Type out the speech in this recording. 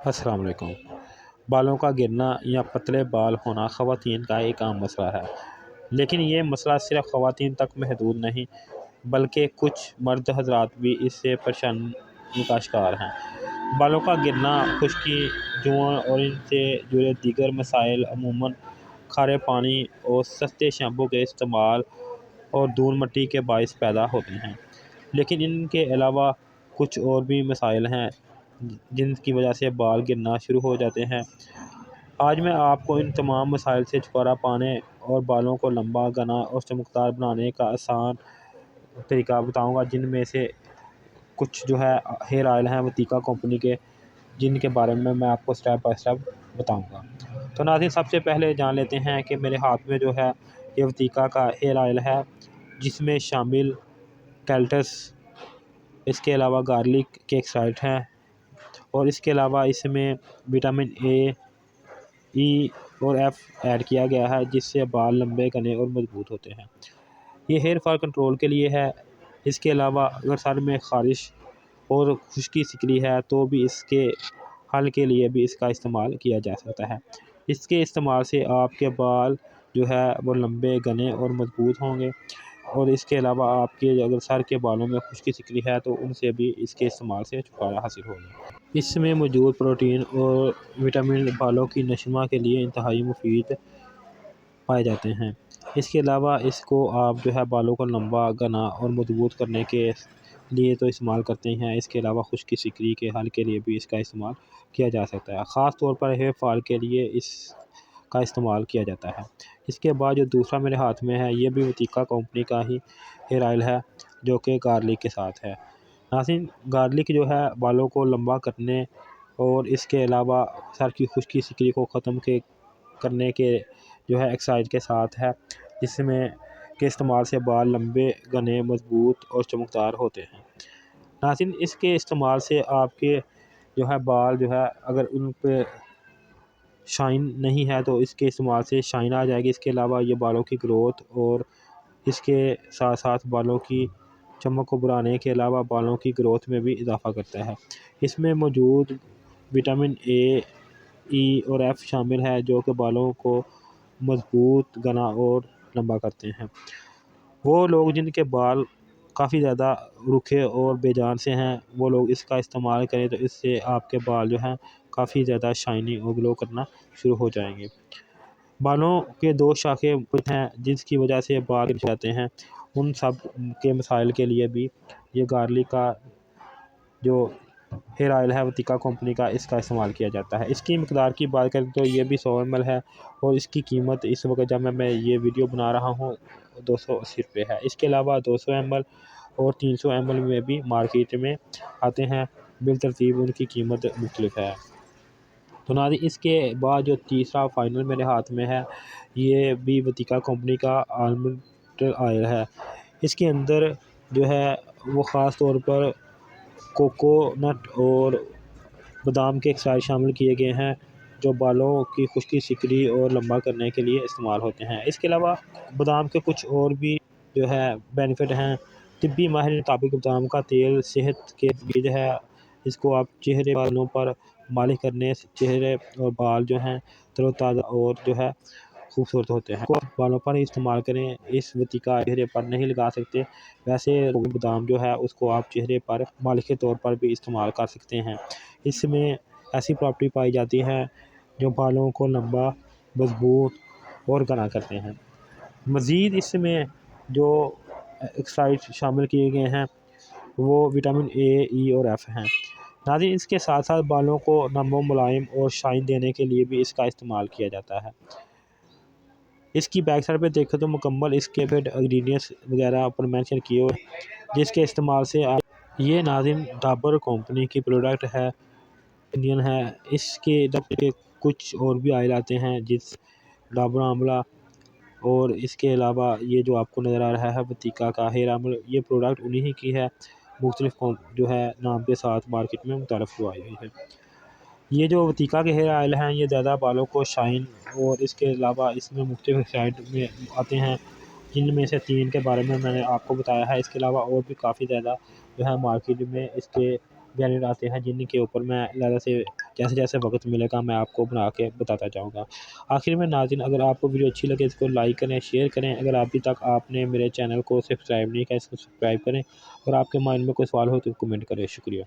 السلام علیکم۔ بالوں کا گرنا یا پتلے بال ہونا خواتین کا ایک عام مسئلہ ہے، لیکن یہ مسئلہ صرف خواتین تک محدود نہیں بلکہ کچھ مرد حضرات بھی اس سے پریشانی کا شکار ہیں۔ بالوں کا گرنا، خشکی، جوئیں اور ان سے جڑے دیگر مسائل عموماً کھارے پانی اور سستے شیمپو کے استعمال اور دھول مٹی کے باعث پیدا ہوتے ہیں، لیکن ان کے علاوہ کچھ اور بھی مسائل ہیں جن کی وجہ سے بال گرنا شروع ہو جاتے ہیں۔ آج میں آپ کو ان تمام مسائل سے چھٹکارا پانے اور بالوں کو لمبا، گھنا اور چمکدار بنانے کا آسان طریقہ بتاؤں گا، جن میں سے کچھ ہیئر آئل ہیں وتیکا کمپنی کے، جن کے بارے میں آپ کو سٹیپ بائی سٹیپ بتاؤں گا۔ تو ناظرین، سب سے پہلے جان لیتے ہیں کہ میرے ہاتھ میں یہ وتیکا کا ہیئر آئل ہے، جس میں شامل کیلٹس، اس کے علاوہ گارلک کے ایکسٹریکٹ ہیں، اور اس کے علاوہ اس میں وٹامن اے، ای اور ایف ایڈ کیا گیا ہے، جس سے بال لمبے، گھنے اور مضبوط ہوتے ہیں۔ یہ ہیئر فال کنٹرول کے لیے ہے۔ اس کے علاوہ اگر سر میں خارش اور خشکی سکری ہے تو بھی اس کے حل کے لیے بھی اس کا استعمال کیا جا سکتا ہے۔ اس کے استعمال سے آپ کے بال وہ لمبے، گھنے اور مضبوط ہوں گے، اور اس کے علاوہ آپ کے اگر سر کے بالوں میں خشکی سکری ہے تو ان سے بھی اس کے استعمال سے چھٹکارا حاصل ہوگا۔ اس میں موجود پروٹین اور وٹامن بالوں کی نشوونما کے لیے انتہائی مفید پائے جاتے ہیں۔ اس کے علاوہ اس کو آپ بالوں کو لمبا، گھنا اور مضبوط کرنے کے لیے تو استعمال کرتے ہیں، اس کے علاوہ خشکی سکری کے حل کے لیے بھی اس کا استعمال کیا جا سکتا ہے۔ خاص طور پر ہیئر فال کے لیے اس کا استعمال کیا جاتا ہے۔ اس کے بعد جو دوسرا میرے ہاتھ میں ہے، یہ بھی وتیکا کمپنی کا ہی ہیئر آئل ہے، جو کہ گارلک کے ساتھ ہے۔ ناظرین، گارلک بالوں کو لمبا کرنے اور اس کے علاوہ سر کی خشکی سکری کو ختم کرنے کے ایکسرسائز کے ساتھ ہے، جس میں کے استعمال سے بال لمبے، گھنے، مضبوط اور چمکدار ہوتے ہیں۔ ناظرین، اس کے استعمال سے آپ کے بال اگر ان پہ شائن نہیں ہے تو اس کے استعمال سے شائن آ جائے گی۔ اس کے علاوہ یہ بالوں کی گروتھ اور اس کے ساتھ ساتھ بالوں کی چمک کو بڑھانے کے علاوہ بالوں کی گروتھ میں بھی اضافہ کرتا ہے۔ اس میں موجود وٹامن اے، ای اور ایف شامل ہے، جو کہ بالوں کو مضبوط، گھنا اور لمبا کرتے ہیں۔ وہ لوگ جن کے بال کافی زیادہ روکھے اور بے جان سے ہیں، وہ لوگ اس کا استعمال کریں تو اس سے آپ کے بال کافی زیادہ شائنی اور گلو کرنا شروع ہو جائیں گے۔ بالوں کے دو شاخیں ہیں جس کی وجہ سے بال گر جاتے ہیں، ان سب کے مسائل کے لیے بھی یہ گارلک کا ہیئر آئل ہے وتیکا کمپنی کا، اس کا استعمال کیا جاتا ہے۔ اس کی مقدار کی بات کریں تو یہ بھی 100 ml ہے، اور اس کی قیمت اس وقت جب میں یہ ویڈیو بنا رہا ہوں 280 روپے ہے۔ اس کے علاوہ 200 ml اور 300 ml میں بھی مارکیٹ میں آتے ہیں، بالترتیب ان کی قیمت مختلف ہے۔ تو ناظرین، اس کے بعد جو تیسرا فائنل میرے ہاتھ میں ہے، یہ بھی وتیکا کمپنی کا آلمنڈ آئل ہے۔ اس کے اندر وہ خاص طور پر کوکونٹ اور بادام کے ایکسٹریکٹ شامل کیے گئے ہیں، جو بالوں کی خشکی سکری اور لمبا کرنے کے لیے استعمال ہوتے ہیں۔ اس کے علاوہ بادام کے کچھ اور بھی بینیفٹ ہیں۔ طبی ماہرین کے مطابق بادام کا تیل صحت کے بیج ہے۔ اس کو آپ چہرے بالوں پر مالش کرنے سے چہرے اور بال تر و تازہ اور خوبصورت ہوتے ہیں۔ اس کو آپ بالوں پر ہی استعمال کریں، اس وتیکا چہرے پر نہیں لگا سکتے، ویسے بادام اس کو آپ چہرے پر مالش کے طور پر بھی استعمال کر سکتے ہیں۔ اس میں ایسی پراپرٹی پائی جاتی ہے جو بالوں کو لمبا، مضبوط اور گھنا کرتے ہیں۔ مزید اس میں جو ایکسٹرائٹ شامل کیے گئے ہیں وہ وٹامن اے، ای اور ایف ہیں۔ ناظرین، اس کے ساتھ ساتھ بالوں کو نرم و ملائم اور شائن دینے کے لیے بھی اس کا استعمال کیا جاتا ہے۔ اس کی بیک سائڈ پہ دیکھیں تو مکمل اس کے انگریڈینٹس وغیرہ پر مینشن کیے ہوئے ہیں، جس کے استعمال سے یہ ناظرین ڈابر کمپنی کی پروڈکٹ ہے، انڈین ہے۔ اس کے کچھ اور بھی آئل آتے ہیں، جس ڈابر آملہ اور اس کے علاوہ یہ جو آپ کو نظر آ رہا ہے وتیکا کا ہیئر آئل، یہ پروڈکٹ انہی کی ہے، مختلف نام کے ساتھ مارکیٹ میں متعارف کروائی گئی ہے۔ یہ جو وتیکا کے ہیئر آئل ہیں، یہ زیادہ بالوں کو شائن، اور اس کے علاوہ اس میں مختلف سائڈ میں آتے ہیں، جن میں سے 3 کے بارے میں نے آپ کو بتایا ہے۔ اس کے علاوہ اور بھی کافی زیادہ مارکیٹ میں اس کے برانڈ آتے ہیں، جن کے اوپر میں زیادہ سے جیسے جیسے وقت ملے گا میں آپ کو بنا کے بتاتا جاؤں گا۔ آخر میں ناظرین، اگر آپ کو ویڈیو اچھی لگے اس کو لائک کریں، شیئر کریں۔ اگر ابھی تک آپ نے میرے چینل کو سبسکرائب نہیں کیا اس کو سبسکرائب کریں، اور آپ کے مائنڈ میں کوئی سوال ہو تو کمنٹ کریں۔ شکریہ۔